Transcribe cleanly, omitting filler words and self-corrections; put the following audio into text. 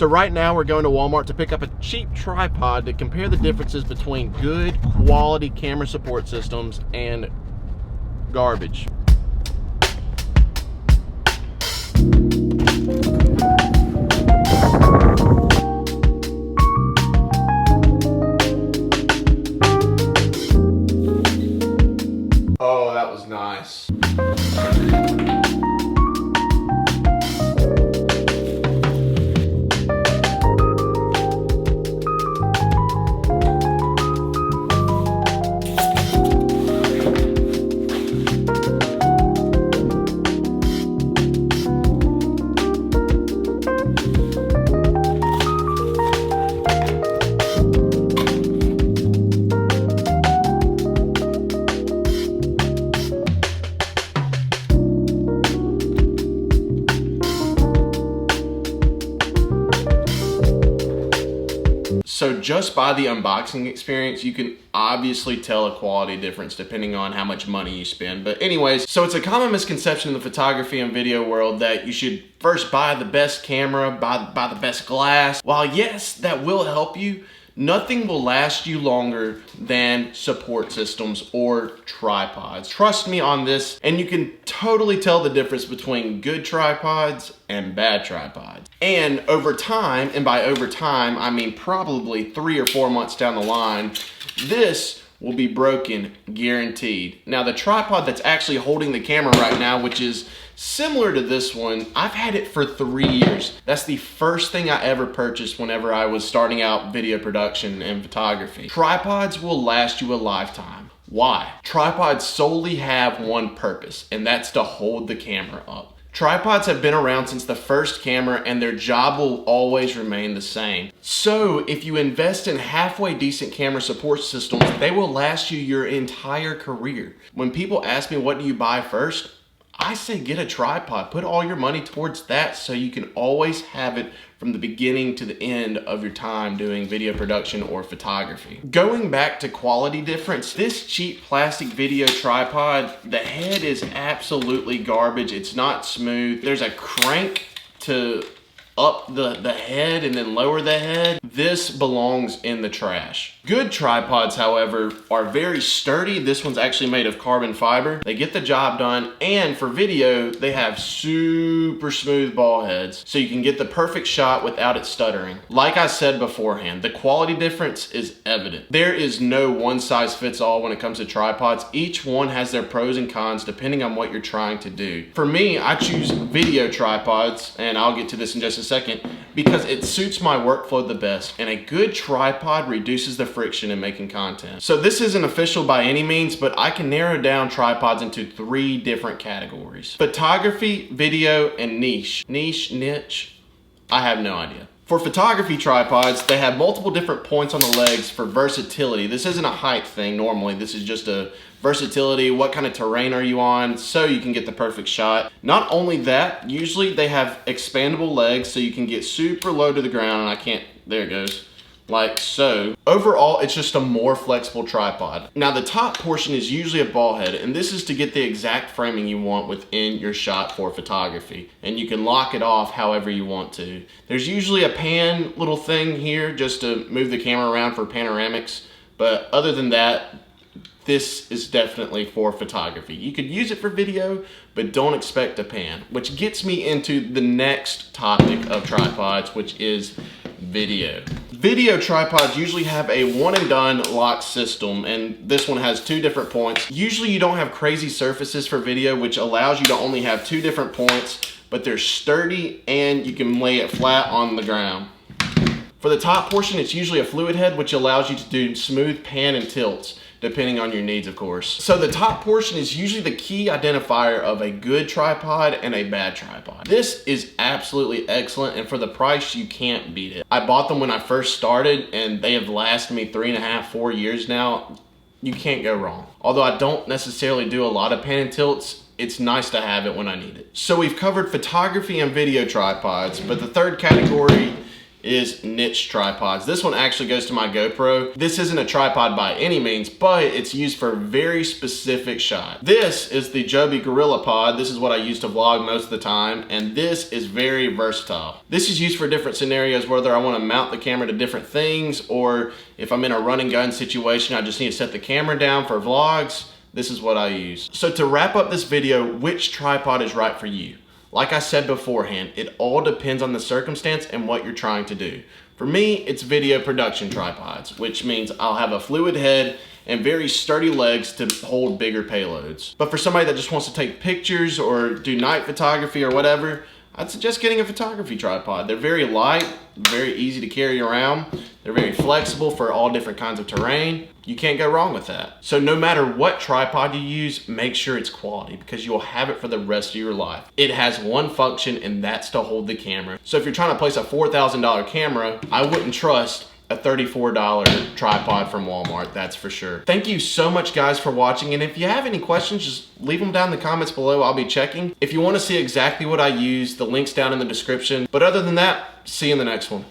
So right now we're going to Walmart to pick up a cheap tripod to compare the differences between good quality camera support systems and garbage. Oh, that was nice. So just by the unboxing experience, you can obviously tell a quality difference depending on how much money you spend. But anyways, so it's a common misconception in the photography and video world that you should first buy the best camera, buy the best glass. While yes, that will help you, nothing will last you longer than support systems or tripods. Trust me on this, and you can totally tell the difference between good tripods and bad tripods. And over time, and by over time, I mean probably 3 or 4 months down the line, this will be broken, guaranteed. Now the tripod that's actually holding the camera right now, which is similar to this one, I've had it for 3 years. That's the first thing I ever purchased whenever I was starting out video production and photography. Tripods will last you a lifetime. Why? Tripods solely have one purpose, and that's to hold the camera up. Tripods have been around since the first camera, and their job will always remain the same. So if you invest in halfway decent camera support systems, they will last you your entire career. When people ask me what do you buy first, I say get a tripod. Put all your money towards that so you can always have it from the beginning to the end of your time doing video production or photography. Going back to quality difference, this cheap plastic video tripod, the head is absolutely garbage. It's not smooth. There's a crank to up the head and then lower the head. This belongs in the trash. Good tripods, however, are very sturdy. This one's actually made of carbon fiber. They get the job done, and for video, they have super smooth ball heads, so you can get the perfect shot without it stuttering. Like I said beforehand, the quality difference is evident. There is no one size fits all when it comes to tripods. Each one has their pros and cons depending on what you're trying to do. For me, I choose video tripods, and I'll get to this in just a second, because it suits my workflow the best, and a good tripod reduces the friction in making content. So this isn't official by any means, but I can narrow down tripods into 3 different categories: photography, video, and niche. Niche? I have no idea. For photography tripods, they have multiple different points on the legs for versatility. This isn't a height thing normally. This is just a versatility. What kind of terrain are you on, so you can get the perfect shot. Not only that, usually they have expandable legs so you can get super low to the ground, and I can't, there it goes, like so. Overall, it's just a more flexible tripod. Now the top portion is usually a ball head, and this is to get the exact framing you want within your shot for photography, and you can lock it off however you want to. There's usually a pan little thing here just to move the camera around for panoramics, but other than that, this is definitely for photography. You could use it for video, but don't expect a pan, which gets me into the next topic of tripods, which is video. Video tripods usually have a one and done lock system, and this one has 2 different points. Usually you don't have crazy surfaces for video, which allows you to only have 2 different points, but they're sturdy and you can lay it flat on the ground. For the top portion, it's usually a fluid head, which allows you to do smooth pan and tilts, depending on your needs, of course. So the top portion is usually the key identifier of a good tripod and a bad tripod. This is absolutely excellent, and for the price, you can't beat it. I bought them when I first started, and they have lasted me 3.5, 4 years now. You can't go wrong. Although I don't necessarily do a lot of pan and tilts, it's nice to have it when I need it. So we've covered photography and video tripods, but the third category is niche tripods. This one actually goes to my GoPro. This isn't a tripod by any means, but it's used for a very specific shot. This is the Joby Gorilla Pod. This is what I use to vlog most of the time, and this is very versatile. This is used for different scenarios, whether I want to mount the camera to different things, or if I'm in a run and gun situation, I just need to set the camera down for vlogs. This is what I use. So to wrap up this video, which tripod is right for you? Like I said beforehand, it all depends on the circumstance and what you're trying to do. For me, it's video production tripods, which means I'll have a fluid head and very sturdy legs to hold bigger payloads. But for somebody that just wants to take pictures or do night photography or whatever, I'd suggest getting a photography tripod. They're very light, very easy to carry around. They're very flexible for all different kinds of terrain. You can't go wrong with that. So no matter what tripod you use, make sure it's quality because you'll have it for the rest of your life. It has one function, and that's to hold the camera. So if you're trying to place a $4,000 camera, I wouldn't trust a $34 tripod from Walmart, that's for sure. Thank you so much guys for watching, and if you have any questions, just leave them down in the comments below. I'll be checking. If you want to see exactly what I use, the link's down in the description. But other than that, see you in the next one.